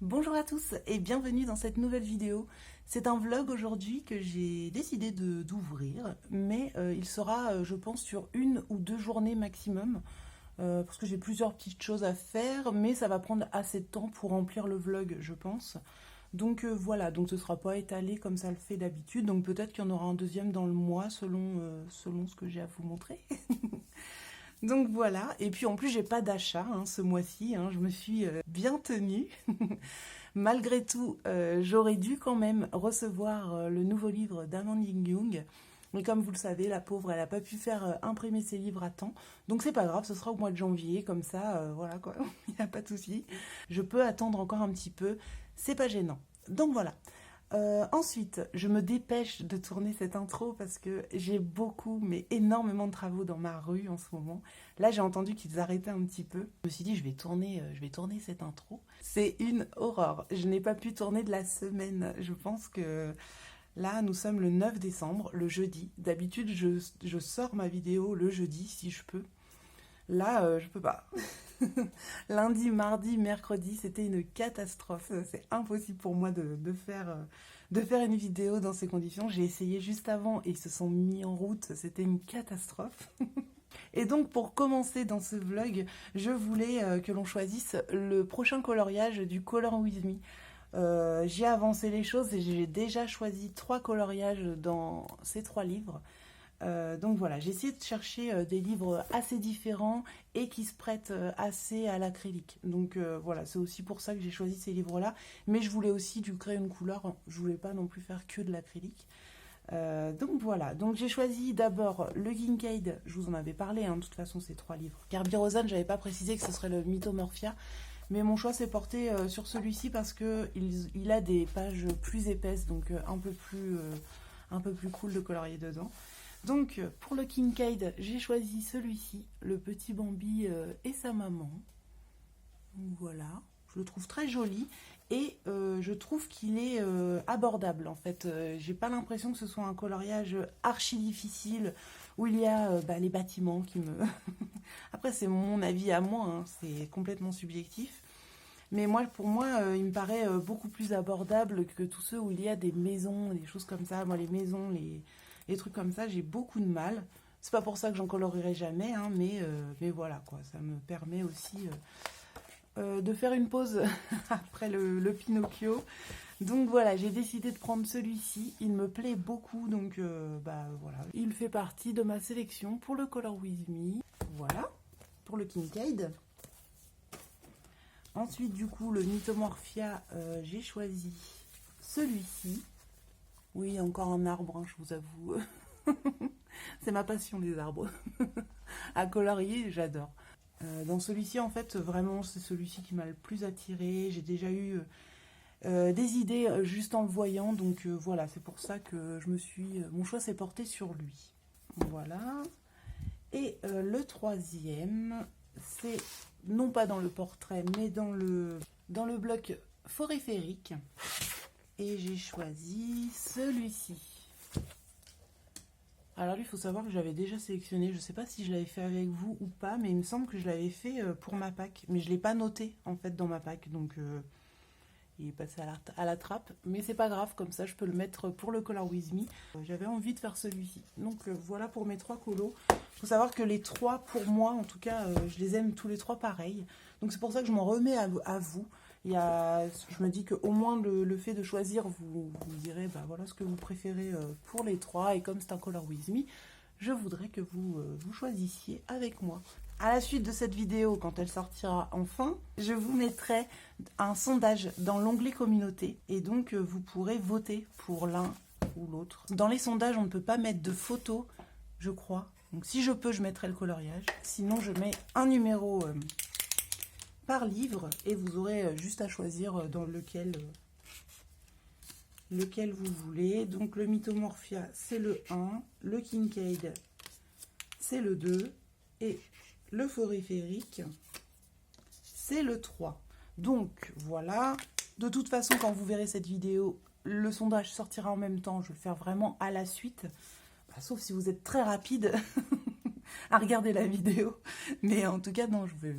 Bonjour à tous et bienvenue dans cette nouvelle vidéo. C'est un vlog aujourd'hui que j'ai décidé d'ouvrir, mais il sera, je pense, sur 1 ou 2 journées maximum, parce que j'ai plusieurs petites choses à faire, mais ça va prendre assez de temps pour remplir le vlog, je pense. Donc voilà, donc ce ne sera pas étalé comme ça le fait d'habitude, donc peut-être qu'il y en aura un deuxième dans le mois selon ce que j'ai à vous montrer. Donc voilà, et puis en plus j'ai pas d'achat ce mois-ci, je me suis bien tenue. Malgré tout, j'aurais dû quand même recevoir le nouveau livre d'Amandine Young. Mais comme vous le savez, la pauvre, elle n'a pas pu faire imprimer ses livres à temps. Donc c'est pas grave, ce sera au mois de janvier, comme ça, voilà quoi, il n'y a pas de souci. Je peux attendre encore un petit peu, c'est pas gênant. Donc voilà. Ensuite, je me dépêche de tourner cette intro parce que j'ai beaucoup, mais énormément de travaux dans ma rue en ce moment. Là, j'ai entendu qu'ils arrêtaient un petit peu. Je me suis dit, je vais tourner cette intro. C'est une horreur. Je n'ai pas pu tourner de la semaine. Je pense que là, nous sommes le 9 décembre, le jeudi. D'habitude, je sors ma vidéo le jeudi si je peux. Là, je peux pas. Lundi, mardi, mercredi, c'était une catastrophe. C'est impossible pour moi de faire une vidéo dans ces conditions. J'ai essayé juste avant et ils se sont mis en route. C'était une catastrophe. Et donc, pour commencer dans ce vlog, je voulais que l'on choisisse le prochain coloriage du Color With Me. J'ai avancé les choses et j'ai déjà choisi 3 coloriages dans ces 3 livres. Donc voilà, j'ai essayé de chercher des livres assez différents et qui se prêtent assez à l'acrylique. Donc voilà, c'est aussi pour ça que j'ai choisi ces livres-là. Mais je voulais aussi du crayon de couleur, je voulais pas non plus faire que de l'acrylique. Donc voilà, donc j'ai choisi d'abord le Kincaid, je vous en avais parlé, de toute façon ces 3 livres. Carby Rosen, j'avais pas précisé que ce serait le Mythomorphia, mais mon choix s'est porté sur celui-ci parce qu'il a des pages plus épaisses, donc un peu plus cool de colorier dedans. Donc pour le Kincaid, j'ai choisi celui-ci, le petit Bambi et sa maman. Donc voilà, je le trouve très joli et je trouve qu'il est abordable en fait. J'ai pas l'impression que ce soit un coloriage archi difficile où il y a les bâtiments qui me... Après c'est mon avis à moi, c'est complètement subjectif. Mais moi, pour moi, il me paraît beaucoup plus abordable que tous ceux où il y a des maisons, des choses comme ça. Moi, les maisons, les trucs comme ça, j'ai beaucoup de mal. C'est pas pour ça que j'en colorierai jamais, mais voilà, quoi. Ça me permet aussi de faire une pause après le Pinocchio. Donc voilà, j'ai décidé de prendre celui-ci. Il me plaît beaucoup, donc voilà. Il fait partie de ma sélection pour le Color With Me. Voilà, pour le Kincaid. Ensuite, du coup, le Mythomorphia, j'ai choisi celui-ci. Oui, encore un arbre, je vous avoue. C'est ma passion, les arbres. À colorier, j'adore. Dans celui-ci, en fait, vraiment, c'est celui-ci qui m'a le plus attiré. J'ai déjà eu des idées juste en le voyant. Donc voilà, c'est pour ça que mon choix s'est porté sur lui. Voilà. Et le troisième, c'est non pas dans le portrait, mais dans le bloc forêt-féerique. Et j'ai choisi celui-ci. Alors lui, il faut savoir que j'avais déjà sélectionné. Je ne sais pas si je l'avais fait avec vous ou pas, mais il me semble que je l'avais fait pour ma pack. Mais je ne l'ai pas noté, en fait, dans ma pack. Donc, il est passé à la trappe. Mais c'est pas grave, comme ça, je peux le mettre pour le Color With Me. J'avais envie de faire celui-ci. Donc, voilà pour mes 3 colos. Il faut savoir que les 3, pour moi, en tout cas, je les aime tous les 3 pareils. Donc, c'est pour ça que je m'en remets à vous. Je me dis qu'au moins le fait de choisir, vous direz voilà ce que vous préférez pour les 3. Et comme c'est un Color With Me, je voudrais que vous choisissiez avec moi. À la suite de cette vidéo, quand elle sortira enfin, je vous mettrai un sondage dans l'onglet communauté. Et donc, vous pourrez voter pour l'un ou l'autre. Dans les sondages, on ne peut pas mettre de photos, je crois. Donc, si je peux, je mettrai le coloriage. Sinon, je mets un numéro par livre et vous aurez juste à choisir dans lequel vous voulez. Donc, le Mythomorphia, c'est le 1. Le Kincaid, c'est le 2. Et le forêt-féerique, c'est le 3. Donc, voilà. De toute façon, quand vous verrez cette vidéo, le sondage sortira en même temps. Je vais le faire vraiment à la suite. Sauf si vous êtes très rapide. à regarder la vidéo. Mais en tout cas, non, je vais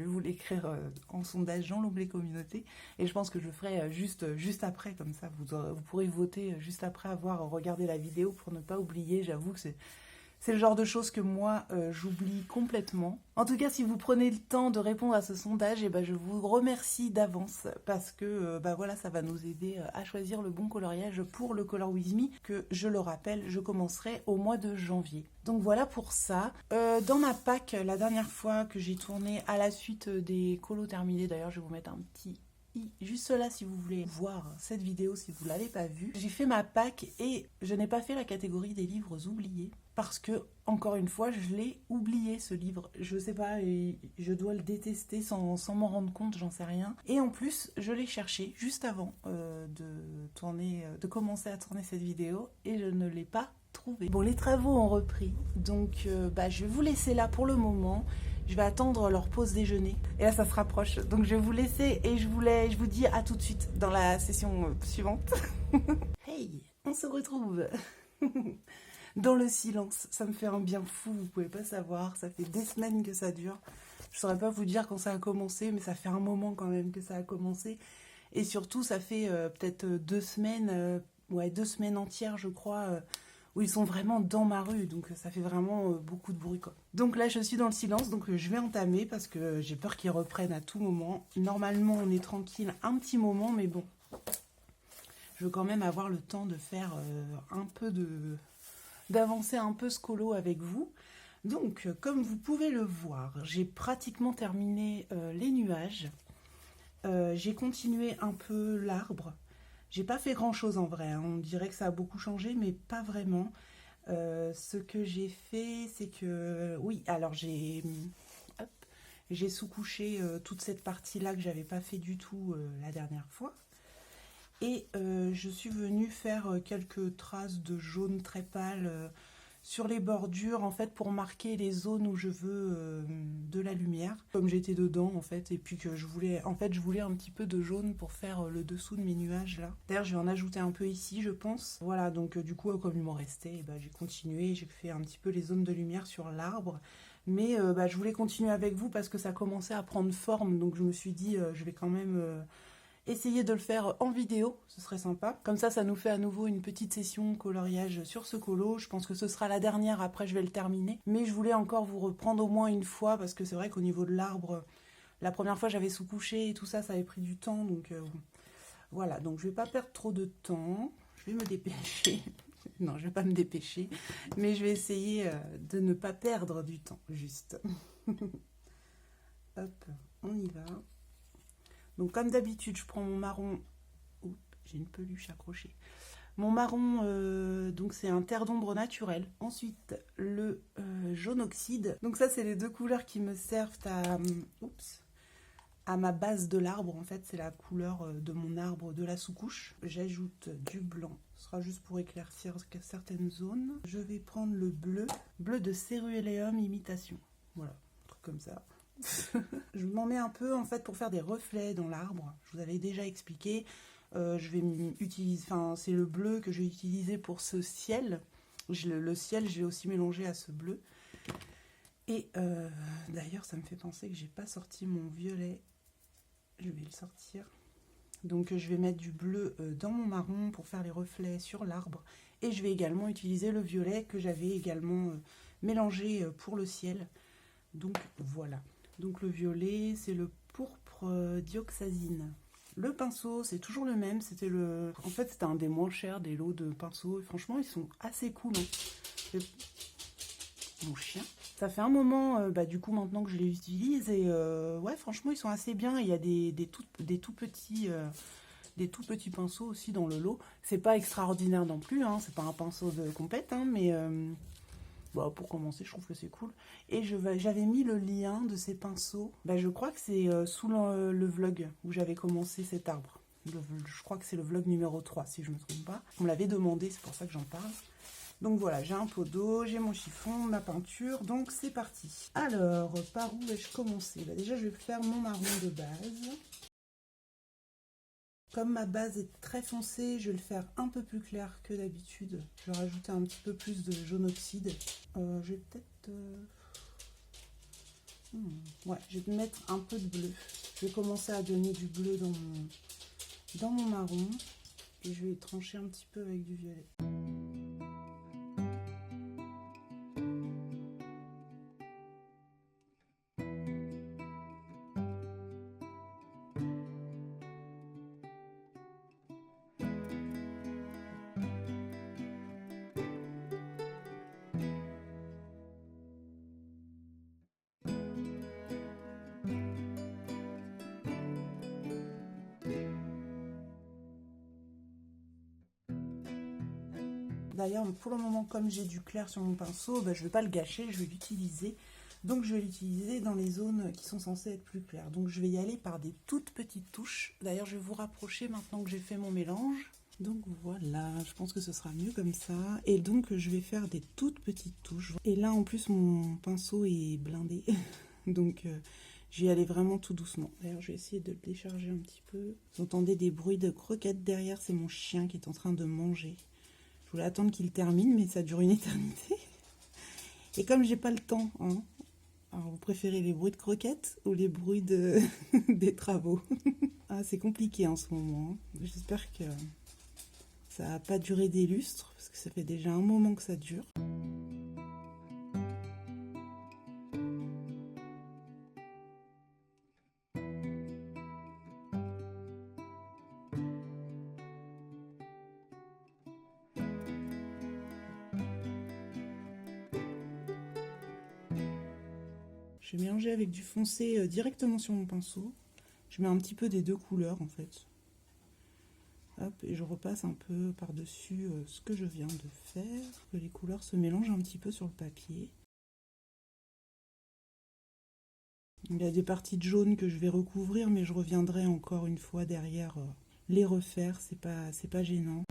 vous l'écrire en sondage Jean Lomblé Communauté. Et je pense que je le ferai juste après, comme ça, vous pourrez voter juste après avoir regardé la vidéo pour ne pas oublier. J'avoue que c'est le genre de choses que moi, j'oublie complètement. En tout cas, si vous prenez le temps de répondre à ce sondage, eh ben, je vous remercie d'avance parce que bah voilà, ça va nous aider à choisir le bon coloriage pour le Color With Me que, je le rappelle, je commencerai au mois de janvier. Donc voilà pour ça. Dans ma pack, la dernière fois que j'ai tourné à la suite des colos terminés, d'ailleurs, je vais vous mettre un petit juste là si vous voulez voir cette vidéo si vous ne l'avez pas vue. J'ai fait ma pack et je n'ai pas fait la catégorie des livres oubliés parce que, encore une fois, je l'ai oublié ce livre. Je sais pas, et je dois le détester sans m'en rendre compte, j'en sais rien. Et en plus, je l'ai cherché juste avant de commencer à tourner cette vidéo et je ne l'ai pas trouvé. Bon, les travaux ont repris, donc je vais vous laisser là pour le moment. Je vais attendre leur pause déjeuner. Et là, ça se rapproche. Donc, je vais vous laisser et je vous dis à tout de suite dans la session suivante. Hey, on se retrouve dans le silence. Ça me fait un bien fou, vous pouvez pas savoir. Ça fait des semaines que ça dure. Je saurais pas vous dire quand ça a commencé, mais ça fait un moment quand même que ça a commencé. Et surtout, ça fait peut-être 2 semaines, 2 semaines entières, je crois, où ils sont vraiment dans ma rue, donc ça fait vraiment beaucoup de bruit, quoi. Donc là, je suis dans le silence, donc je vais entamer parce que j'ai peur qu'ils reprennent à tout moment. Normalement, on est tranquille un petit moment, mais bon, je veux quand même avoir le temps de faire d'avancer un peu ce colo avec vous. Donc, comme vous pouvez le voir, j'ai pratiquement terminé les nuages. J'ai continué un peu l'arbre. J'ai pas fait grand chose en vrai, hein. On dirait que ça a beaucoup changé, mais pas vraiment. Ce que j'ai fait, c'est que... Oui, alors j'ai sous-couché toute cette partie-là que j'avais pas fait du tout la dernière fois. Et je suis venue faire quelques traces de jaune très pâle sur les bordures, en fait, pour marquer les zones où je veux de la lumière. Comme j'étais dedans, en fait, et puis que je voulais un petit peu de jaune pour faire le dessous de mes nuages, là. D'ailleurs, je vais en ajouter un peu ici, je pense. Voilà, donc du coup, comme il m'en restait, j'ai continué, j'ai fait un petit peu les zones de lumière sur l'arbre. Mais je voulais continuer avec vous parce que ça commençait à prendre forme, donc je me suis dit, je vais quand même... essayer de le faire en vidéo, ce serait sympa. Comme ça nous fait à nouveau une petite session coloriage sur ce colo. Je pense que ce sera la dernière, après je vais le terminer. Mais je voulais encore vous reprendre au moins une fois, parce que c'est vrai qu'au niveau de l'arbre, la première fois j'avais sous-couché et tout ça, ça avait pris du temps. Donc voilà, donc je vais pas perdre trop de temps. Je vais me dépêcher. Non, je vais pas me dépêcher, mais je vais essayer de ne pas perdre du temps, juste. Hop, on y va. Donc comme d'habitude, je prends mon marron. Oups, j'ai une peluche accrochée. Mon marron, donc c'est un terre d'ombre naturel. Ensuite, le jaune oxyde. Donc ça, c'est les deux couleurs qui me servent à ma base de l'arbre. En fait, c'est la couleur de mon arbre de la sous-couche. J'ajoute du blanc. Ce sera juste pour éclaircir certaines zones. Je vais prendre le bleu. Bleu de Céruleum imitation. Voilà, un truc comme ça. Je m'en mets un peu en fait pour faire des reflets dans l'arbre. Je vous avais déjà expliqué. Je vais utiliser, c'est le bleu que je vais utiliser pour ce ciel. Le ciel, je vais aussi mélanger à ce bleu. Et d'ailleurs, ça me fait penser que j'ai pas sorti mon violet. Je vais le sortir. Donc je vais mettre du bleu dans mon marron pour faire les reflets sur l'arbre. Et je vais également utiliser le violet que j'avais également mélangé pour le ciel. Donc voilà. Donc le violet, c'est le pourpre dioxazine. Le pinceau, c'est toujours le même. En fait, c'était un des moins chers des lots de pinceaux. Et franchement, ils sont assez cool. Hein. Mon chien. Ça fait un moment, du coup, maintenant que je les utilise. Et ouais, franchement, ils sont assez bien. Il y a des tout petits pinceaux aussi dans le lot. C'est pas extraordinaire non plus. Hein. C'est pas un pinceau de compète, hein, mais... pour commencer, je trouve que c'est cool. Et j'avais mis le lien de ces pinceaux. Je crois que c'est sous le vlog où j'avais commencé cet arbre. Je crois que c'est le vlog numéro 3, si je ne me trompe pas. On me l'avait demandé, c'est pour ça que j'en parle. Donc voilà, j'ai un pot d'eau, j'ai mon chiffon, ma peinture. Donc c'est parti. Alors, par où vais-je commencer? Déjà, je vais faire mon marron de base. Comme ma base est très foncée, je vais le faire un peu plus clair que d'habitude. Je vais rajouter un petit peu plus de jaune oxyde. Je vais peut-être... Ouais, je vais mettre un peu de bleu. Je vais commencer à donner du bleu dans mon marron. Et je vais trancher un petit peu avec du violet. D'ailleurs, pour le moment, comme j'ai du clair sur mon pinceau, je ne vais pas le gâcher, je vais l'utiliser. Donc je vais l'utiliser dans les zones qui sont censées être plus claires. Donc je vais y aller par des toutes petites touches. D'ailleurs, je vais vous rapprocher maintenant que j'ai fait mon mélange. Donc voilà, je pense que ce sera mieux comme ça. Et donc je vais faire des toutes petites touches. Et là, en plus, mon pinceau est blindé. Donc je vais y aller vraiment tout doucement. D'ailleurs, je vais essayer de le décharger un petit peu. Vous entendez des bruits de croquettes derrière, c'est mon chien qui est en train de manger. Je voulais attendre qu'il termine, mais ça dure une éternité. Et comme j'ai pas le temps, hein, alors vous préférez les bruits de croquettes ou les bruits des travaux? Ah, c'est compliqué en ce moment. J'espère que ça va pas durer des lustres, parce que ça fait déjà un moment que ça dure. Je vais mélanger avec du foncé directement sur mon pinceau. Je mets un petit peu des deux couleurs en fait. Hop, et je repasse un peu par-dessus ce que je viens de faire, que les couleurs se mélangent un petit peu sur le papier. Il y a des parties de jaune que je vais recouvrir, mais je reviendrai encore une fois derrière les refaire, c'est pas gênant.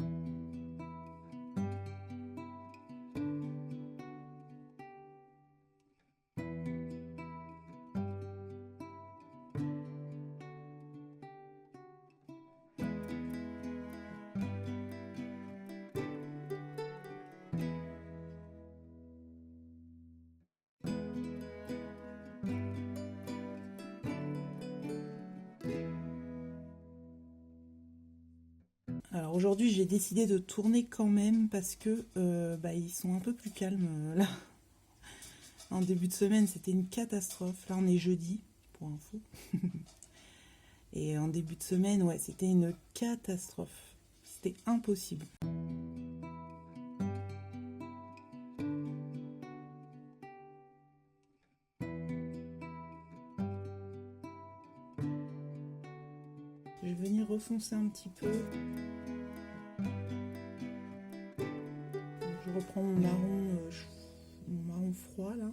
Alors aujourd'hui, j'ai décidé de tourner quand même parce que ils sont un peu plus calmes là. En début de semaine, c'était une catastrophe. Là, on est jeudi, pour info. Et en début de semaine, ouais, c'était une catastrophe. C'était impossible. Je vais venir refoncer un petit peu. Je reprends mon marron froid là.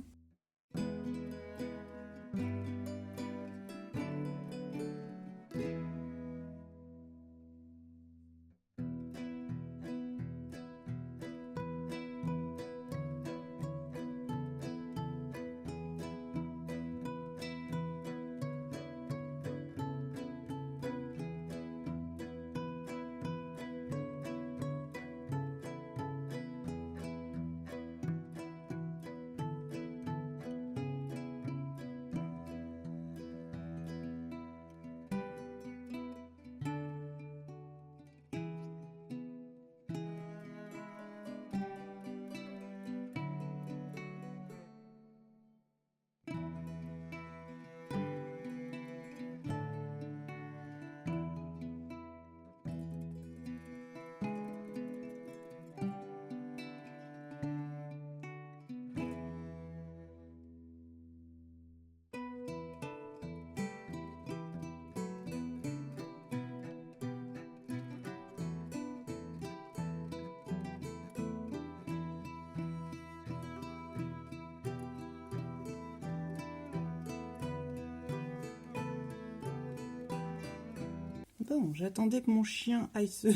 Bon, j'attendais que mon chien aille se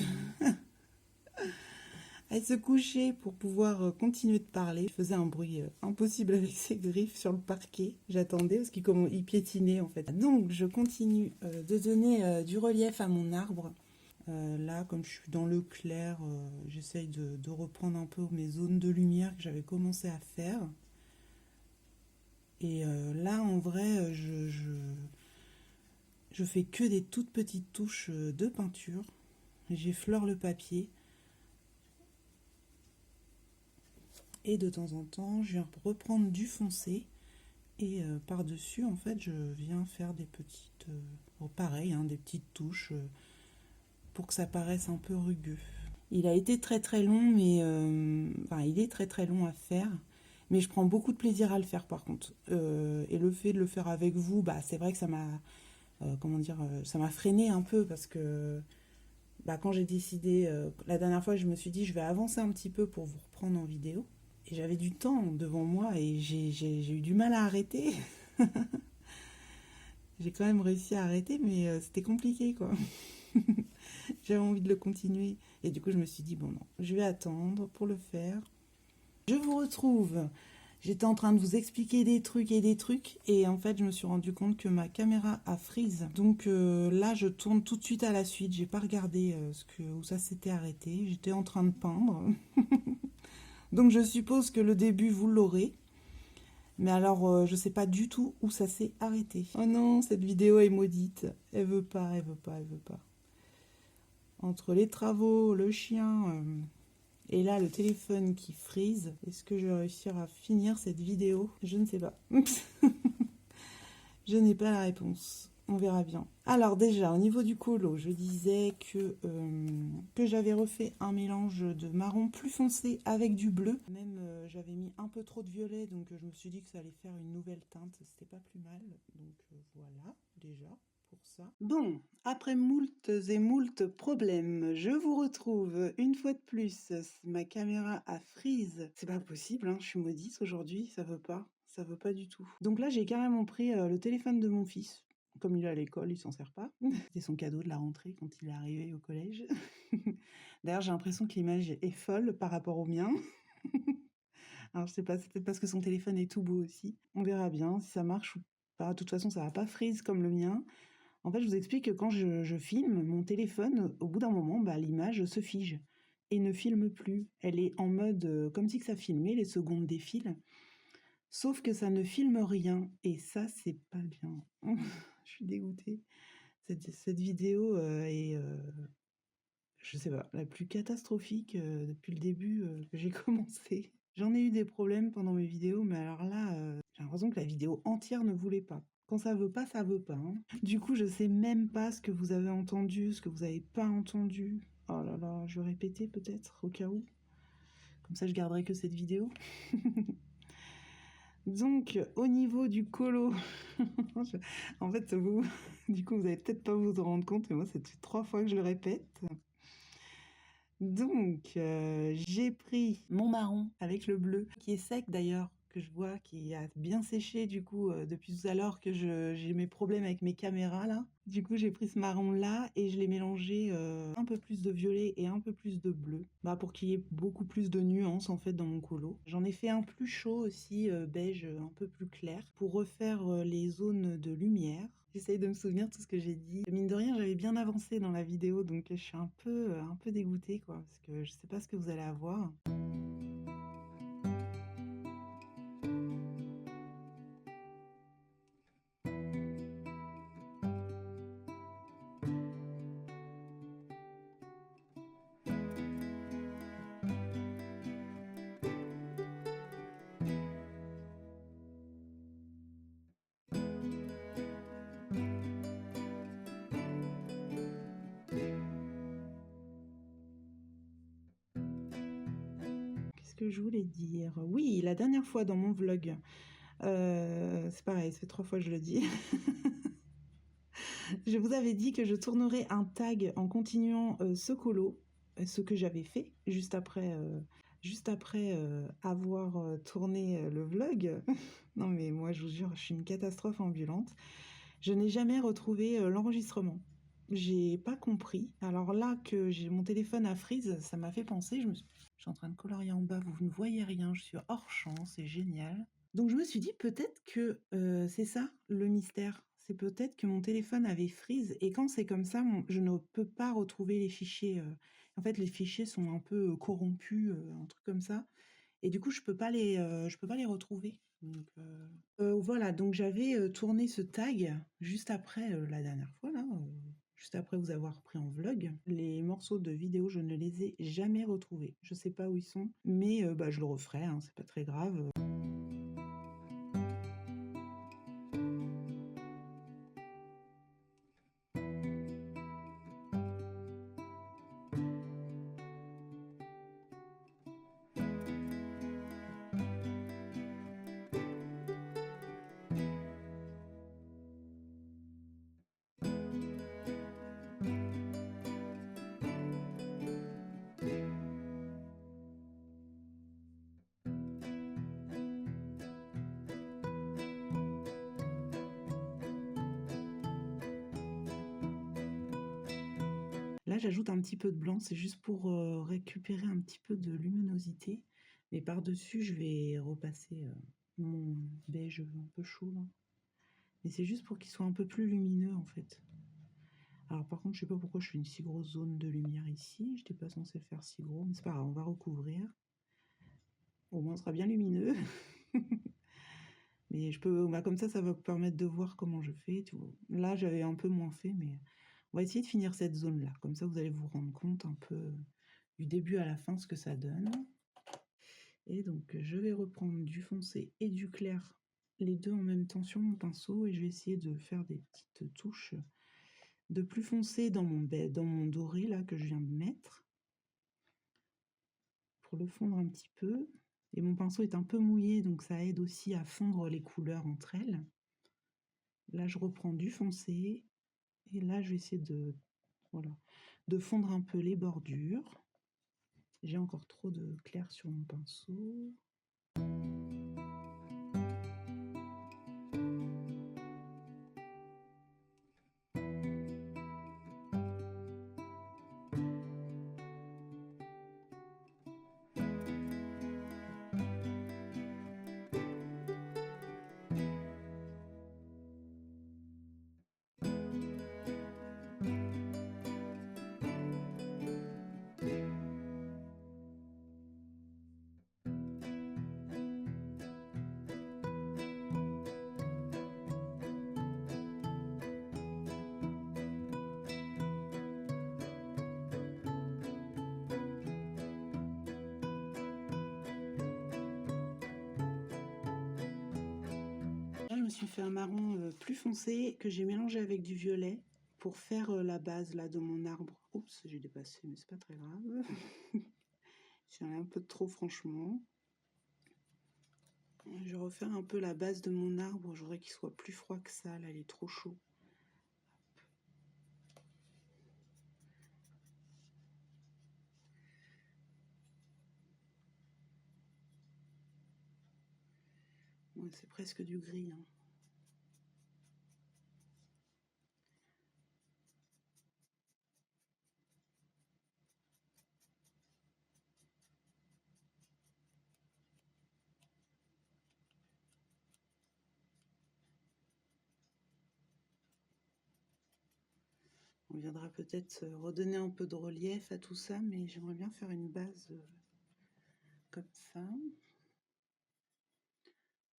coucher pour pouvoir continuer de parler. Il faisait un bruit impossible avec ses griffes sur le parquet. J'attendais parce qu'il piétinait en fait. Donc je continue de donner du relief à mon arbre. Là, comme je suis dans le clair, j'essaye de reprendre un peu mes zones de lumière que j'avais commencé à faire. Et là, en vrai, je fais que des toutes petites touches de peinture. J'effleure le papier. Et de temps en temps, je viens reprendre du foncé. Et par-dessus, en fait, je viens faire des petites... pareil, hein, des petites touches pour que ça paraisse un peu rugueux. Il a été très très long, mais... enfin, il est très très long à faire. Mais je prends beaucoup de plaisir à le faire, par contre. Et le fait de le faire avec vous, bah, c'est vrai que ça m'a... comment dire, ça m'a freiné un peu parce que bah, quand j'ai décidé, la dernière fois, je me suis dit, je vais avancer un petit peu pour vous reprendre en vidéo. Et j'avais du temps devant moi et j'ai eu du mal à arrêter. J'ai quand même réussi à arrêter, mais c'était compliqué, quoi. J'avais envie de le continuer. Et du coup, je me suis dit, bon, non, je vais attendre pour le faire. Je vous retrouve. J'étais en train de vous expliquer des trucs et des trucs. Et en fait, je me suis rendu compte que ma caméra a freeze. Donc là, je tourne tout de suite à la suite. J'ai pas regardé où ça s'était arrêté. J'étais en train de peindre. Donc je suppose que le début, vous l'aurez. Mais alors, je sais pas du tout où ça s'est arrêté. Oh non, cette vidéo est maudite. Elle veut pas, elle veut pas, elle veut pas. Entre les travaux, le chien, et là, le téléphone qui freeze. Est-ce que je vais réussir à finir cette vidéo? Je ne sais pas. Je n'ai pas la réponse. On verra bien. Alors déjà, au niveau du colo, je disais que j'avais refait un mélange de marron plus foncé avec du bleu. Même j'avais mis un peu trop de violet, donc je me suis dit que ça allait faire une nouvelle teinte. C'était pas plus mal. Donc voilà, déjà, pour ça. Bon, après moultes et moultes problèmes, je vous retrouve une fois de plus. Ma caméra a freeze. C'est pas possible, hein, je suis maudite aujourd'hui, ça veut pas. Ça veut pas du tout. Donc là, j'ai carrément pris le téléphone de mon fils. Comme il est à l'école, il s'en sert pas. C'était son cadeau de la rentrée quand il est arrivé au collège. D'ailleurs, j'ai l'impression que l'image est folle par rapport au mien. Alors, je sais pas, c'est peut-être parce que son téléphone est tout beau aussi. On verra bien si ça marche ou pas. De toute façon, ça va pas freeze comme le mien. En fait, je vous explique que quand je filme, mon téléphone, au bout d'un moment, bah, l'image se fige et ne filme plus. Elle est en mode comme si que ça filmait, les secondes défilent. Sauf que ça ne filme rien, et ça, c'est pas bien. Je suis dégoûtée. Cette vidéo est, je sais pas, la plus catastrophique depuis le début que j'ai commencé. J'en ai eu des problèmes pendant mes vidéos, mais alors là, j'ai l'impression que la vidéo entière ne voulait pas. Quand ça veut pas, ça veut pas, hein. Du coup, je sais même pas ce que vous avez entendu, ce que vous avez pas entendu. Oh là là, je vais répéter peut-être, au cas où. Comme ça, je garderai que cette vidéo. Donc, au niveau du colo, en fait, vous, du coup, vous allez peut-être pas vous en rendre compte, mais moi, c'est 3 fois que je le répète. Donc, j'ai pris mon marron avec le bleu, qui est sec d'ailleurs, que je vois, qui a bien séché du coup depuis tout à l'heure que j'ai mes problèmes avec mes caméras là. Du coup, j'ai pris ce marron là et je l'ai mélangé un peu plus de violet et un peu plus de bleu, bah, pour qu'il y ait beaucoup plus de nuances en fait dans mon colo. J'en ai fait un plus chaud aussi, beige un peu plus clair, pour refaire les zones de lumière. J'essaye de me souvenir de tout ce que j'ai dit. Mine de rien, j'avais bien avancé dans la vidéo, donc je suis un peu dégoûtée, quoi, parce que je sais pas ce que vous allez avoir. Qu'est-ce que je voulais dire? Oui, la dernière fois dans mon vlog, c'est pareil, ça fait 3 fois que je le dis. Je vous avais dit que je tournerais un tag en continuant ce colo, ce que j'avais fait juste après avoir tourné le vlog. Non mais moi je vous jure, je suis une catastrophe ambulante. Je n'ai jamais retrouvé l'enregistrement. J'ai pas compris. Alors là que j'ai mon téléphone à freeze, ça m'a fait penser. Je suis en train de colorier en bas, vous ne voyez rien, je suis hors champ, c'est génial. Donc je me suis dit peut-être que c'est ça le mystère. C'est peut-être que mon téléphone avait freeze et quand c'est comme ça, je ne peux pas retrouver les fichiers. En fait, les fichiers sont un peu corrompus, un truc comme ça. Et du coup, je peux pas les retrouver. Donc, voilà, donc j'avais tourné ce tag juste après la dernière fois, là, juste après vous avoir pris en vlog. Les morceaux de vidéo, je ne les ai jamais retrouvés. Je sais pas où ils sont, mais bah, je le referai, hein, c'est pas très grave. Là, j'ajoute un petit peu de blanc, c'est juste pour récupérer un petit peu de luminosité. Mais par-dessus, je vais repasser mon beige un peu chaud, là. Mais c'est juste pour qu'il soit un peu plus lumineux, en fait. Alors par contre, je sais pas pourquoi je fais une si grosse zone de lumière ici. Je n'étais pas censée faire si gros, mais c'est pas grave, on va recouvrir. Au moins, ce sera bien lumineux. Mais je peux, bah, comme ça va vous permettre de voir comment je fais. Là, j'avais un peu moins fait, mais on va essayer de finir cette zone-là. Comme ça, vous allez vous rendre compte un peu du début à la fin ce que ça donne. Et donc, je vais reprendre du foncé et du clair, les deux en même temps sur mon pinceau, et je vais essayer de faire des petites touches de plus foncé dans mon doré là que je viens de mettre, pour le fondre un petit peu. Et mon pinceau est un peu mouillé, donc ça aide aussi à fondre les couleurs entre elles. Là, je reprends du foncé, et là, je vais essayer de, voilà, de fondre un peu les bordures. J'ai encore trop de clair sur mon pinceau. Là, je me suis fait un marron plus foncé que j'ai mélangé avec du violet pour faire la base là de mon arbre. Oups, j'ai dépassé, mais c'est pas très grave. J'en ai un peu trop, franchement. Je vais refaire un peu la base de mon arbre. Je voudrais qu'il soit plus froid que ça. Là, il est trop chaud. Ouais, c'est presque du gris, hein. On viendra peut-être redonner un peu de relief à tout ça, mais j'aimerais bien faire une base comme ça.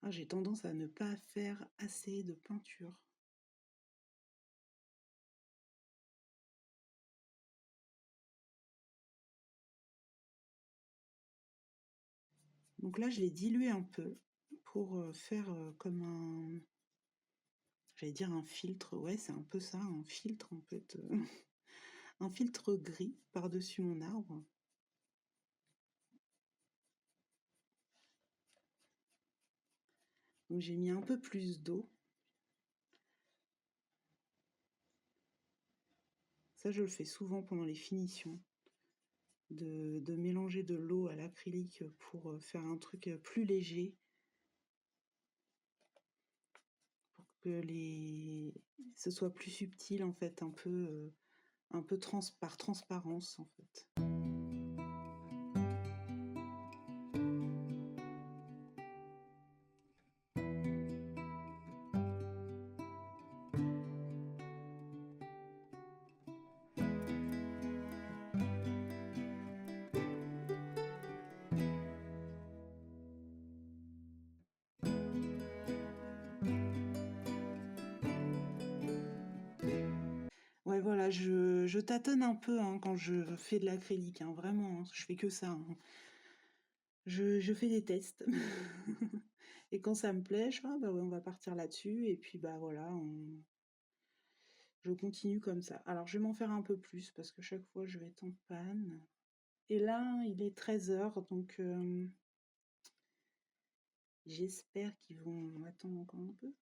Ah, j'ai tendance à ne pas faire assez de peinture. Donc là, je l'ai dilué un peu pour faire comme un... J'allais dire un filtre. Ouais, c'est un peu ça, un filtre en fait. Un filtre gris par-dessus mon arbre. Donc j'ai mis un peu plus d'eau. Ça, je le fais souvent pendant les finitions. De mélanger de l'eau à l'acrylique pour faire un truc plus léger. Pour que ce soit plus subtil en fait, un peu par transparence en fait. je tâtonne un peu hein, quand je fais de l'acrylique, hein, vraiment, hein, je fais que ça. Hein. Je fais des tests. Et quand ça me plaît, je fais, ah bah ouais, on va partir là-dessus. Et puis bah voilà, je continue comme ça. Alors je vais m'en faire un peu plus parce que chaque fois je vais être en panne. Et là, il est 13h, donc j'espère qu'ils vont attendre encore un peu.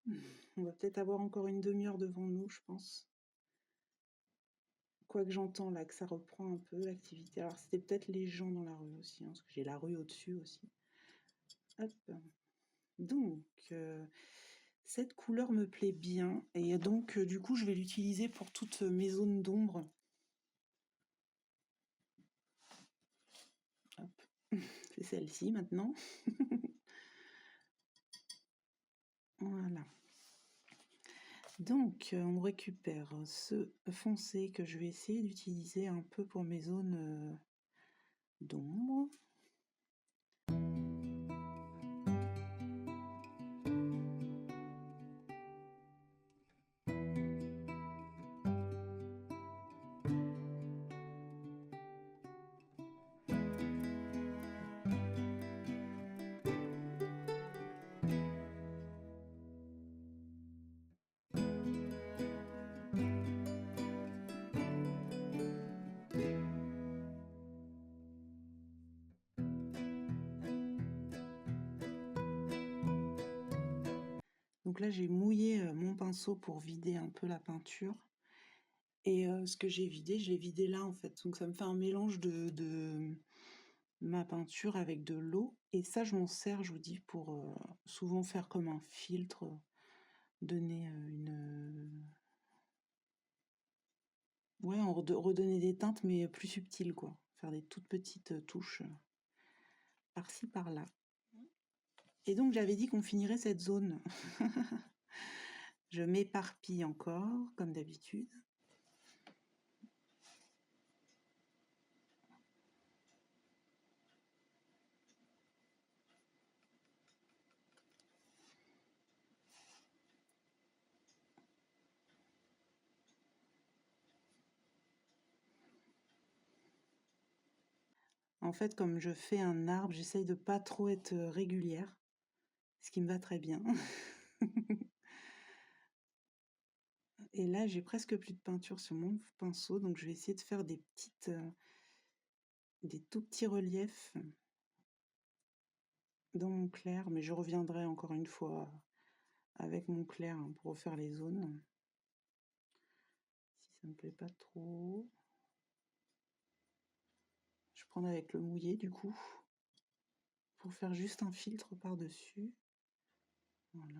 On va peut-être avoir encore une demi-heure devant nous, je pense. Quoique j'entends là que ça reprend un peu l'activité. Alors c'était peut-être les gens dans la rue aussi, hein, parce que j'ai la rue au-dessus aussi. Hop. Donc, cette couleur me plaît bien. Et donc, du coup, je vais l'utiliser pour toutes mes zones d'ombre. C'est celle-ci maintenant. Voilà. Donc, on récupère ce foncé que je vais essayer d'utiliser un peu pour mes zones d'ombre. Donc là, j'ai mouillé mon pinceau pour vider un peu la peinture. Et ce que j'ai vidé, je l'ai vidé là en fait. Donc ça me fait un mélange de ma peinture avec de l'eau. Et ça, je m'en sers, je vous dis, pour souvent faire comme un filtre, donner ouais, redonner des teintes, mais plus subtiles, quoi. Faire des toutes petites touches par-ci, par-là. Et donc, j'avais dit qu'on finirait cette zone. Je m'éparpille encore, comme d'habitude. En fait, comme je fais un arbre, j'essaye de pas trop être régulière, ce qui me va très bien. Et là, j'ai presque plus de peinture sur mon pinceau, donc je vais essayer de faire des tout petits reliefs dans mon clair, mais je reviendrai encore une fois avec mon clair hein, pour refaire les zones. Si ça me plaît pas trop. Je prends avec le mouillé du coup, pour faire juste un filtre par-dessus. Voilà.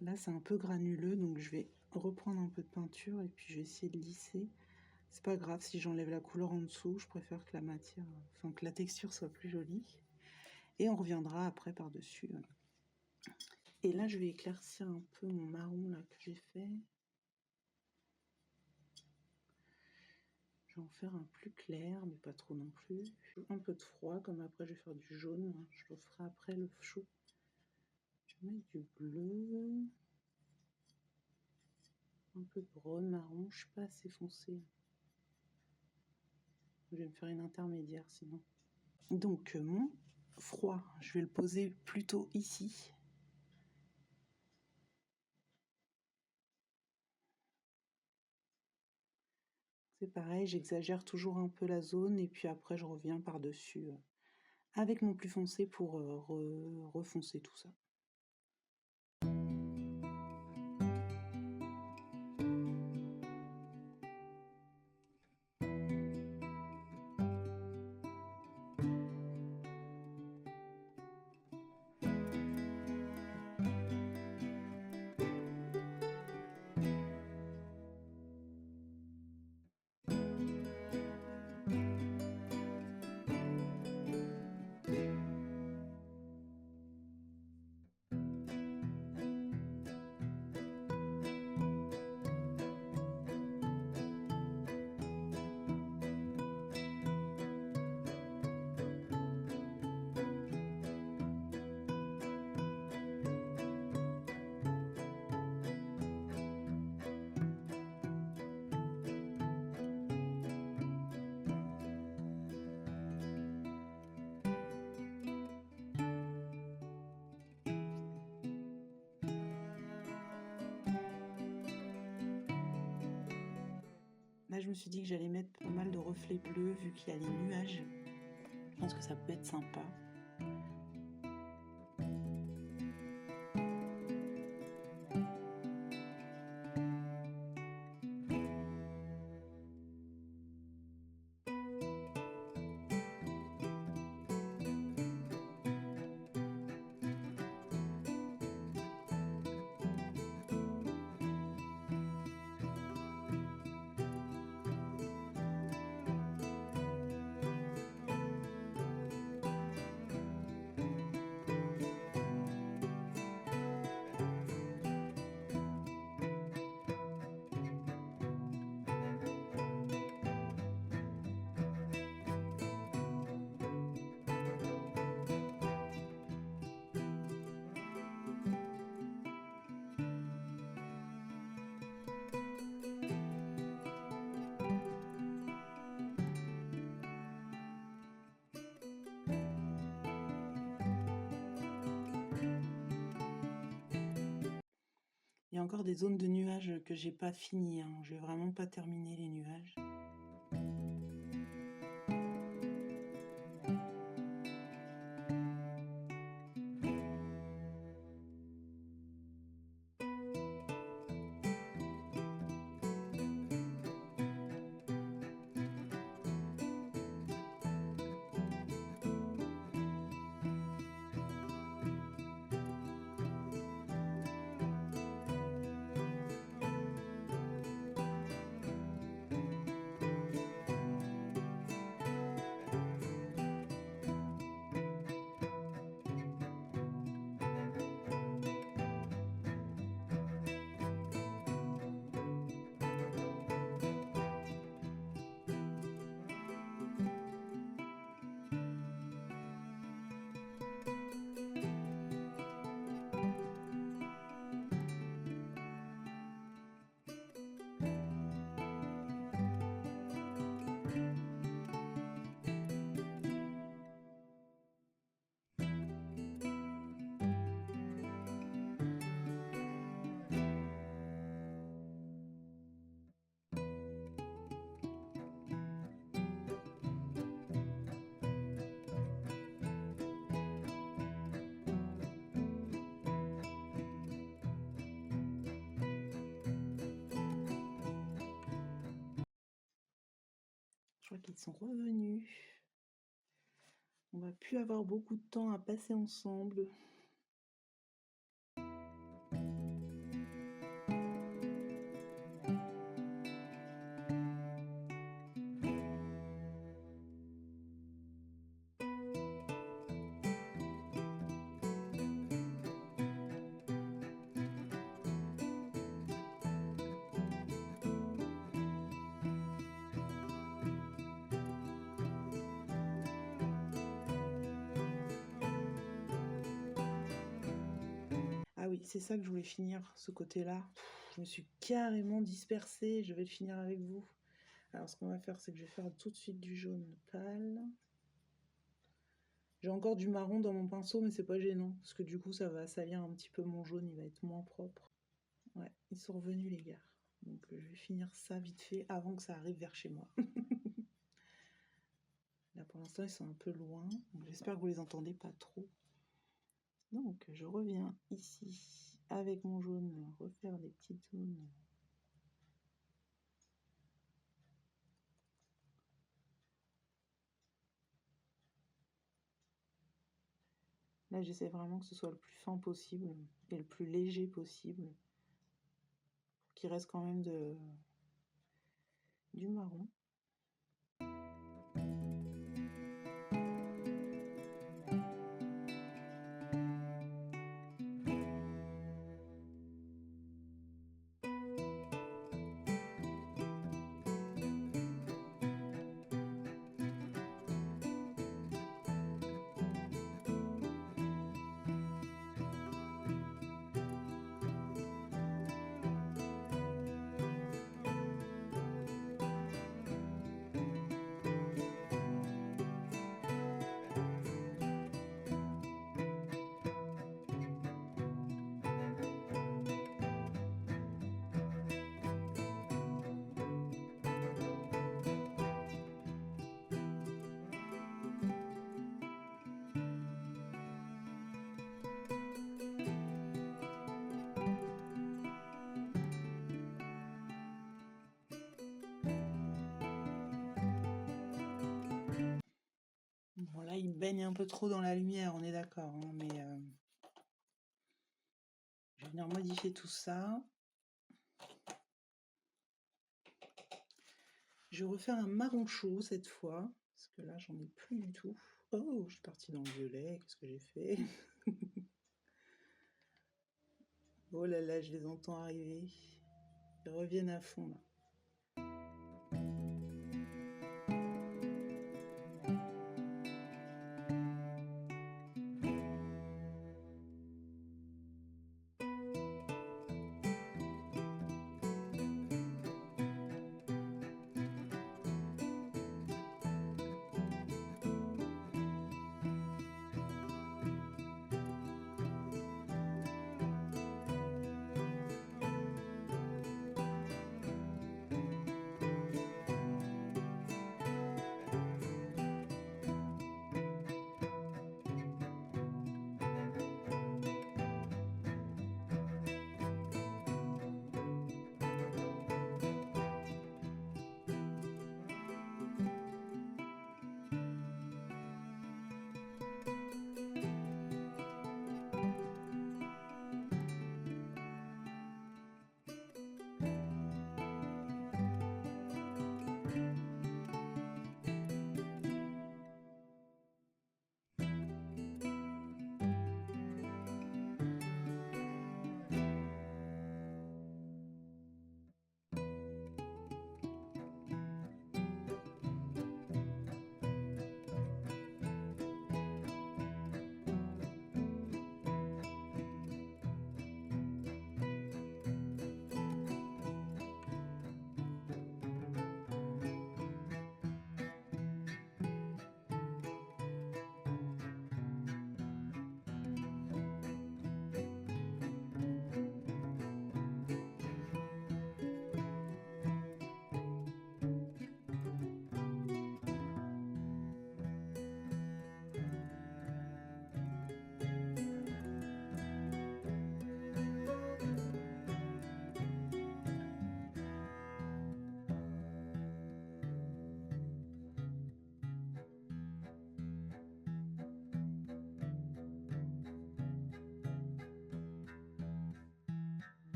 Là, c'est un peu granuleux, donc je vais reprendre un peu de peinture et puis je vais essayer de lisser. C'est pas grave si j'enlève la couleur en dessous, je préfère que la matière, enfin que la texture soit plus jolie. Et on reviendra après par-dessus. Et là, je vais éclaircir un peu mon marron là que j'ai fait. Je vais en faire un plus clair, mais pas trop non plus. Un peu de froid, comme après je vais faire du jaune. Je le ferai après le chaud. Je vais mettre du bleu. Un peu de brun, marron. Je suis pas assez foncée. Je vais me faire une intermédiaire sinon. Donc mon froid, je vais le poser plutôt ici. C'est pareil, j'exagère toujours un peu la zone et puis après je reviens par-dessus avec mon plus foncé pour refoncer tout ça. je me suis dit que j'allais mettre pas mal de reflets bleus vu qu'il y a les nuages. Je pense que ça peut être sympa. Il y a encore des zones de nuages que j'ai pas fini, hein. Je vais vraiment pas terminer les nuages. Je crois qu'ils sont revenus. On va plus avoir beaucoup de temps à passer ensemble. Ah oui, c'est ça que je voulais finir, ce côté-là. Je me suis carrément dispersée, je vais le finir avec vous. Alors ce qu'on va faire, c'est que je vais faire tout de suite du jaune pâle. J'ai encore du marron dans mon pinceau, mais c'est pas gênant, parce que du coup ça va salir un petit peu mon jaune, il va être moins propre. Ouais, ils sont revenus les gars. Donc je vais finir ça vite fait avant que ça arrive vers chez moi. Là pour l'instant ils sont un peu loin, j'espère que vous les entendez pas trop. Donc je reviens ici avec mon jaune, refaire des petites zones. Là j'essaie vraiment que ce soit le plus fin possible et le plus léger possible. Pour qu'il reste quand même du marron. baigne un peu trop dans la lumière, on est d'accord, hein, mais je vais venir modifier tout ça. Je vais refaire un marron chaud cette fois, parce que là, j'en ai plus du tout. Oh, je suis partie dans le violet, qu'est-ce que j'ai fait? Oh là là, je les entends arriver. Ils reviennent à fond, là.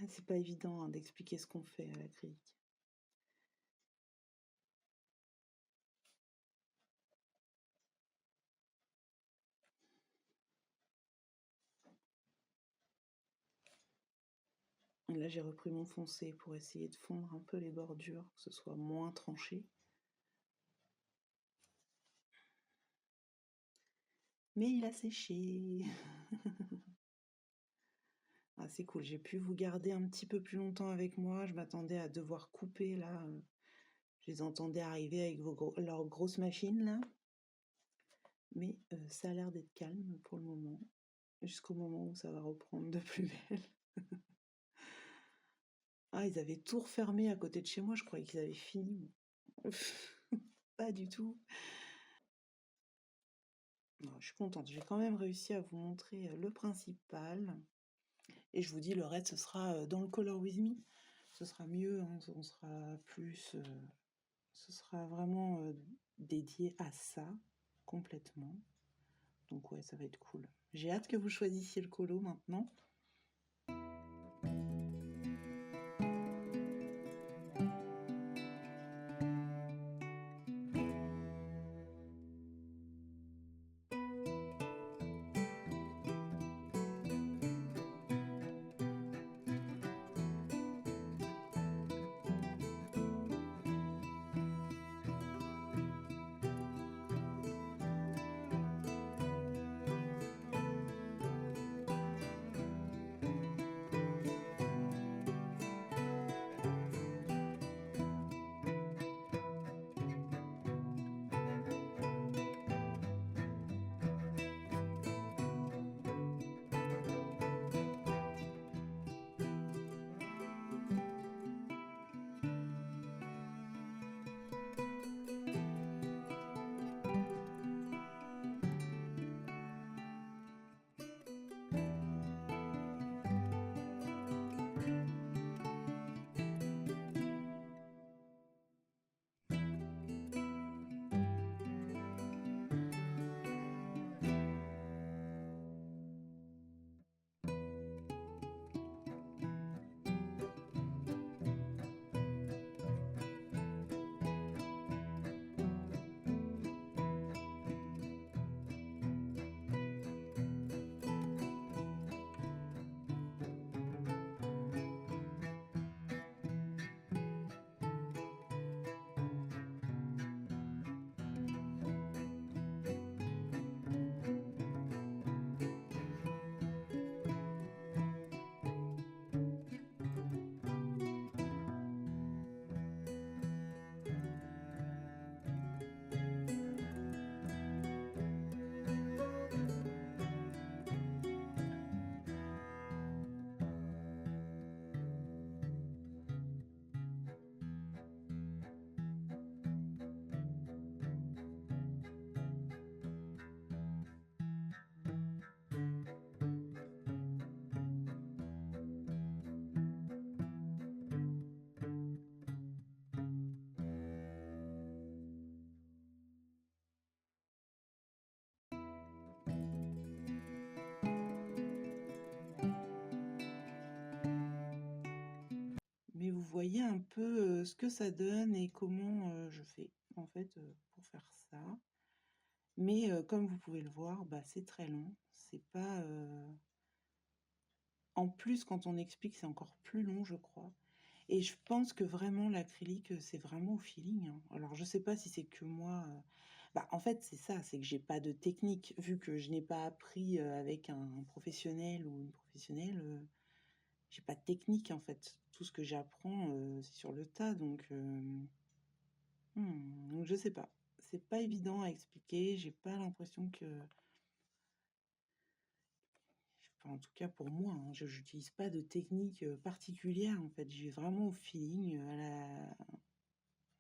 C'est pas évident hein, d'expliquer ce qu'on fait à l'acrylique. Là, j'ai repris mon foncé pour essayer de fondre un peu les bordures, que ce soit moins tranché. Mais il a séché. Ah, c'est cool, j'ai pu vous garder un petit peu plus longtemps avec moi. Je m'attendais à devoir couper là. Je les entendais arriver avec leurs grosses machines là. Mais ça a l'air d'être calme pour le moment. Jusqu'au moment où ça va reprendre de plus belle. Ah, ils avaient tout refermé à côté de chez moi. Je croyais qu'ils avaient fini. Pas du tout. Non, je suis contente. J'ai quand même réussi à vous montrer le principal. Et je vous dis, le reste, ce sera dans le Color With Me. Ce sera mieux, hein, on sera plus... ce sera vraiment dédié à ça, complètement. Donc ouais, ça va être cool. J'ai hâte que vous choisissiez le colo maintenant. voyez un peu ce que ça donne et comment je fais en fait pour faire ça. Mais comme vous pouvez le voir, bah, c'est très long. C'est pas. En plus, quand on explique, c'est encore plus long, je crois. Et je pense que vraiment l'acrylique, c'est vraiment au feeling, hein. Alors, je sais pas si c'est que moi. Bah, en fait, c'est ça, c'est que j'ai pas de technique. Vu que je n'ai pas appris avec un professionnel ou une professionnelle, j'ai pas de technique en fait. Tout ce que j'apprends, c'est sur le tas. Donc je sais pas. C'est pas évident à expliquer. J'ai pas l'impression que. Enfin, en tout cas pour moi, hein, je n'utilise pas de technique particulière en fait. J'ai vraiment au feeling, à la.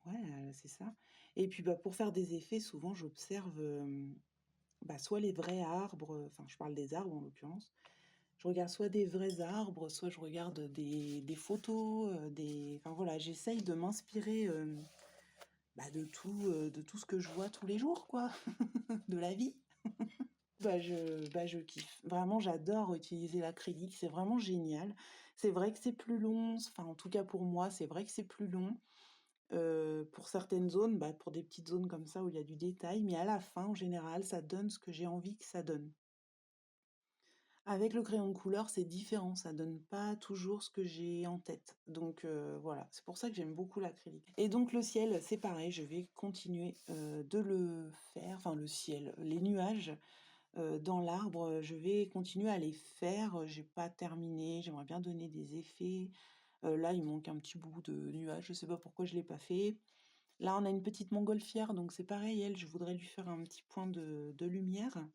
Ouais, c'est ça. Et puis bah, pour faire des effets, souvent j'observe bah, soit les vrais arbres, enfin je parle des arbres en l'occurrence. Je regarde soit des vrais arbres, soit je regarde des photos, enfin voilà, j'essaye de m'inspirer bah, de tout ce que je vois tous les jours, quoi, de la vie. Bah, je kiffe. Vraiment, j'adore utiliser l'acrylique, c'est vraiment génial. C'est vrai que c'est plus long, enfin en tout cas pour moi, c'est vrai que c'est plus long. Pour certaines zones, bah, pour des petites zones comme ça où il y a du détail, mais à la fin, en général, ça donne ce que j'ai envie que ça donne. Avec le crayon de couleur, c'est différent, ça donne pas toujours ce que j'ai en tête. Donc voilà, c'est pour ça que j'aime beaucoup l'acrylique. Et donc le ciel, c'est pareil, je vais continuer de le faire, enfin le ciel, les nuages dans l'arbre, je vais continuer à les faire. J'ai pas terminé, j'aimerais bien donner des effets. Là, il manque un petit bout de nuage, je sais pas pourquoi je l'ai pas fait. Là, on a une petite montgolfière, donc c'est pareil, elle, je voudrais lui faire un petit point de lumière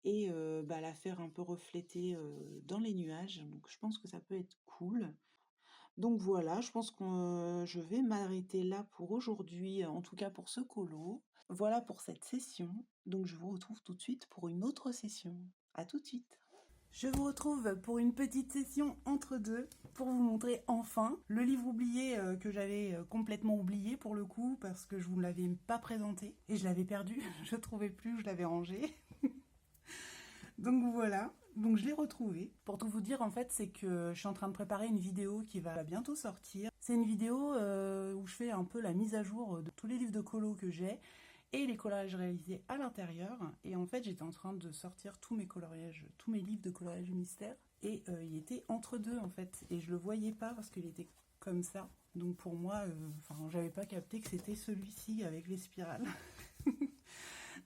et bah, la faire un peu refléter dans les nuages. Donc je pense que ça peut être cool. Donc voilà, je pense que je vais m'arrêter là pour aujourd'hui, en tout cas pour ce colo. Voilà pour cette session. Donc je vous retrouve tout de suite pour une autre session. À tout de suite. Je vous retrouve pour une petite session entre deux pour vous montrer enfin le livre oublié que j'avais complètement oublié pour le coup parce que je vous l'avais pas présenté et je l'avais perdu, je trouvais plus où je l'avais rangé. Donc voilà, donc je l'ai retrouvé. Pour tout vous dire en fait c'est que je suis en train de préparer une vidéo qui va bientôt sortir. C'est une vidéo où je fais un peu la mise à jour de tous les livres de colo que j'ai et les coloriages réalisés à l'intérieur. Et en fait, j'étais en train de sortir tous mes coloriages, tous mes livres de coloriage mystère. Et il était entre deux en fait. Et je le voyais pas parce qu'il était comme ça. Donc pour moi, j'avais pas capté que c'était celui-ci avec les spirales.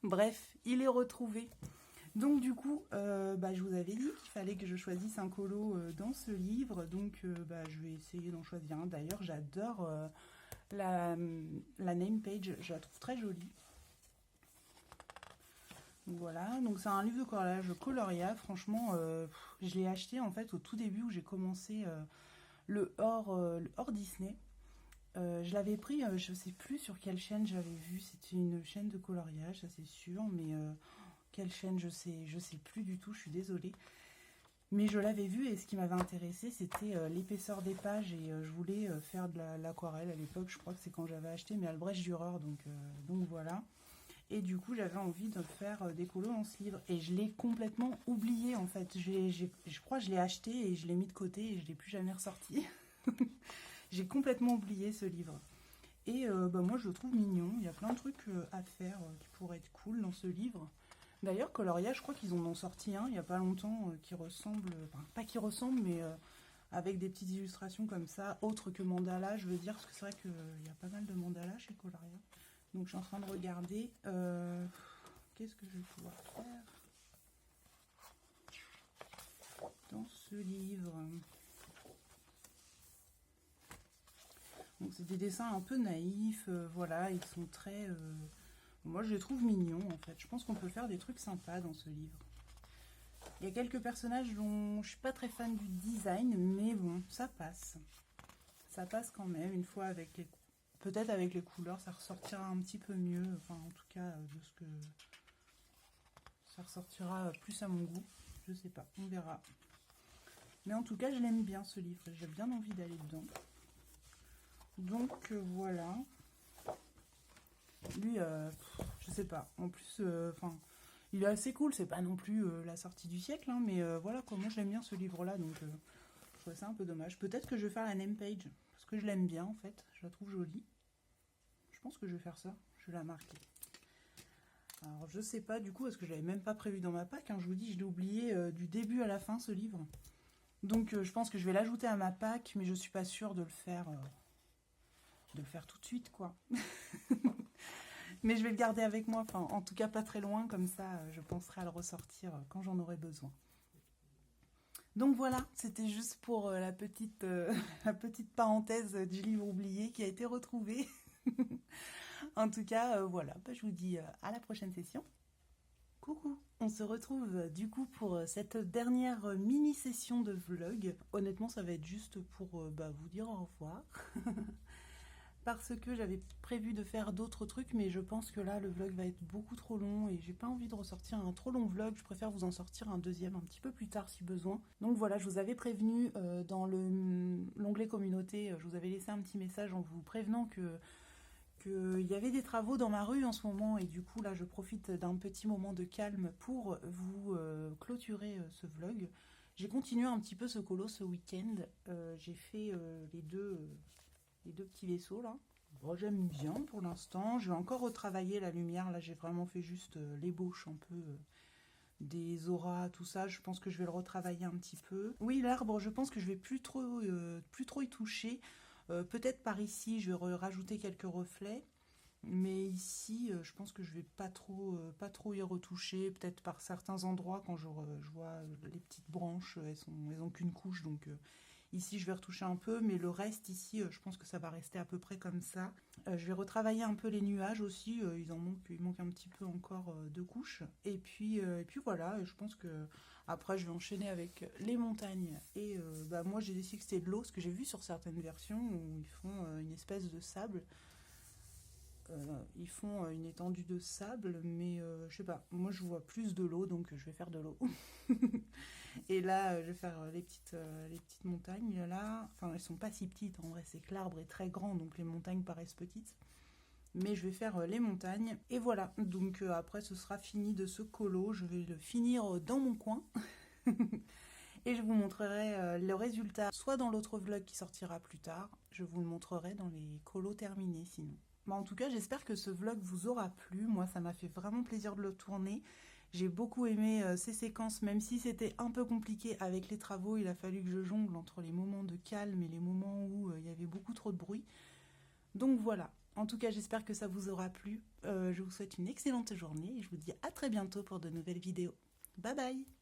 Bref, il est retrouvé. Donc du coup, je vous avais dit qu'il fallait que je choisisse un colo dans ce livre. Donc je vais essayer d'en choisir un. D'ailleurs, j'adore la name page. Je la trouve très jolie. Voilà, donc c'est un livre de coloriage Coloria. Franchement, je l'ai acheté en fait au tout début où j'ai commencé le hors Disney. Je l'avais pris, je sais plus sur quelle chaîne j'avais vu. C'était une chaîne de coloriage, ça c'est sûr, mais quelle chaîne je sais plus du tout. Je suis désolée. Mais je l'avais vu et ce qui m'avait intéressé, c'était l'épaisseur des pages et je voulais faire de l'aquarelle à l'époque. Je crois que c'est quand j'avais acheté mes Albrecht Dürer, donc voilà. Et du coup, j'avais envie de faire des colos dans ce livre. Et je l'ai complètement oublié, en fait. Je crois que je l'ai acheté et je l'ai mis de côté et je ne l'ai plus jamais ressorti. J'ai complètement oublié ce livre. Et moi, je le trouve mignon. Il y a plein de trucs à faire qui pourraient être cool dans ce livre. D'ailleurs, Coloria, je crois qu'ils en ont sorti un il n'y a pas longtemps qui ressemble... Enfin, pas qui ressemble, mais avec des petites illustrations comme ça, autres que mandala, je veux dire, parce que c'est vrai qu'il y a pas mal de mandala chez Coloria. Donc je suis en train de regarder qu'est-ce que je vais pouvoir faire dans ce livre. Donc c'est des dessins un peu naïfs, voilà, ils sont très... moi je les trouve mignons en fait. Je pense qu'on peut faire des trucs sympas dans ce livre. Il y a quelques personnages dont je suis pas très fan du design, mais bon, ça passe. Ça passe quand même, une fois avec les... Peut-être avec les couleurs, ça ressortira un petit peu mieux. Enfin, en tout cas, de ce que... Ça ressortira plus à mon goût. Je sais pas, on verra. Mais en tout cas, je l'aime bien ce livre. J'ai bien envie d'aller dedans. Donc, voilà. Lui, je sais pas. En plus, il est assez cool. C'est pas non plus la sortie du siècle, hein, mais voilà, quoi. Moi, je l'aime bien ce livre-là. Donc, trouvais ça un peu dommage. Peut-être que je vais faire la name page, parce que je l'aime bien en fait, je la trouve jolie. Je pense que je vais faire ça, je vais la marquer. Alors je sais pas du coup, parce que je l'avais même pas prévu dans ma pack, hein. Je vous dis, je l'ai oublié du début à la fin ce livre. Donc je pense que je vais l'ajouter à ma pack, mais je suis pas sûre de le faire tout de suite quoi. Mais je vais le garder avec moi, enfin en tout cas pas très loin, comme ça je penserai à le ressortir quand j'en aurai besoin. Donc voilà, c'était juste pour la petite parenthèse du livre oublié qui a été retrouvé. En tout cas, voilà, bah, je vous dis à la prochaine session. Coucou, on se retrouve du coup pour cette dernière mini-session de vlog. Honnêtement, ça va être juste pour bah, vous dire au revoir. Parce que j'avais prévu de faire d'autres trucs, mais je pense que là, le vlog va être beaucoup trop long et j'ai pas envie de ressortir un trop long vlog. Je préfère vous en sortir un deuxième un petit peu plus tard si besoin. Donc voilà, je vous avais prévenu dans l'onglet communauté, je vous avais laissé un petit message en vous prévenant qu'il y avait des travaux dans ma rue en ce moment et du coup là je profite d'un petit moment de calme pour vous clôturer ce vlog. J'ai continué un petit peu ce colo ce week-end, j'ai fait les deux petits vaisseaux là. Bon, j'aime bien pour l'instant, je vais encore retravailler la lumière, là j'ai vraiment fait juste l'ébauche un peu des auras, tout ça, je pense que je vais le retravailler un petit peu. Oui, l'arbre, je pense que je vais plus trop y toucher. Peut-être par ici, je vais rajouter quelques reflets. Mais ici, je pense que je vais pas trop y retoucher. Peut-être par certains endroits, quand je vois les petites branches, elles ont qu'une couche. Donc ici, je vais retoucher un peu. Mais le reste, ici, je pense que ça va rester à peu près comme ça. Je vais retravailler un peu les nuages aussi. Il manque un petit peu encore de couches. Et puis voilà, et je pense que après, je vais enchaîner avec les montagnes. Et bah, moi, j'ai décidé que c'était de l'eau, ce que j'ai vu sur certaines versions où ils font une espèce de sable. Ils font une étendue de sable, mais je sais pas, moi je vois plus de l'eau, donc je vais faire de l'eau. Et là, je vais faire les petites montagnes, là, enfin elles sont pas si petites, en vrai c'est que l'arbre est très grand, donc les montagnes paraissent petites. Mais je vais faire les montagnes, et voilà, donc après ce sera fini de ce colo, je vais le finir dans mon coin. Et je vous montrerai le résultat, soit dans l'autre vlog qui sortira plus tard, je vous le montrerai dans les colos terminés sinon. Bon, en tout cas, j'espère que ce vlog vous aura plu. Moi, ça m'a fait vraiment plaisir de le tourner. J'ai beaucoup aimé ces séquences, même si c'était un peu compliqué avec les travaux. Il a fallu que je jongle entre les moments de calme et les moments où il y avait beaucoup trop de bruit. Donc voilà. En tout cas, j'espère que ça vous aura plu. Je vous souhaite une excellente journée et je vous dis à très bientôt pour de nouvelles vidéos. Bye bye!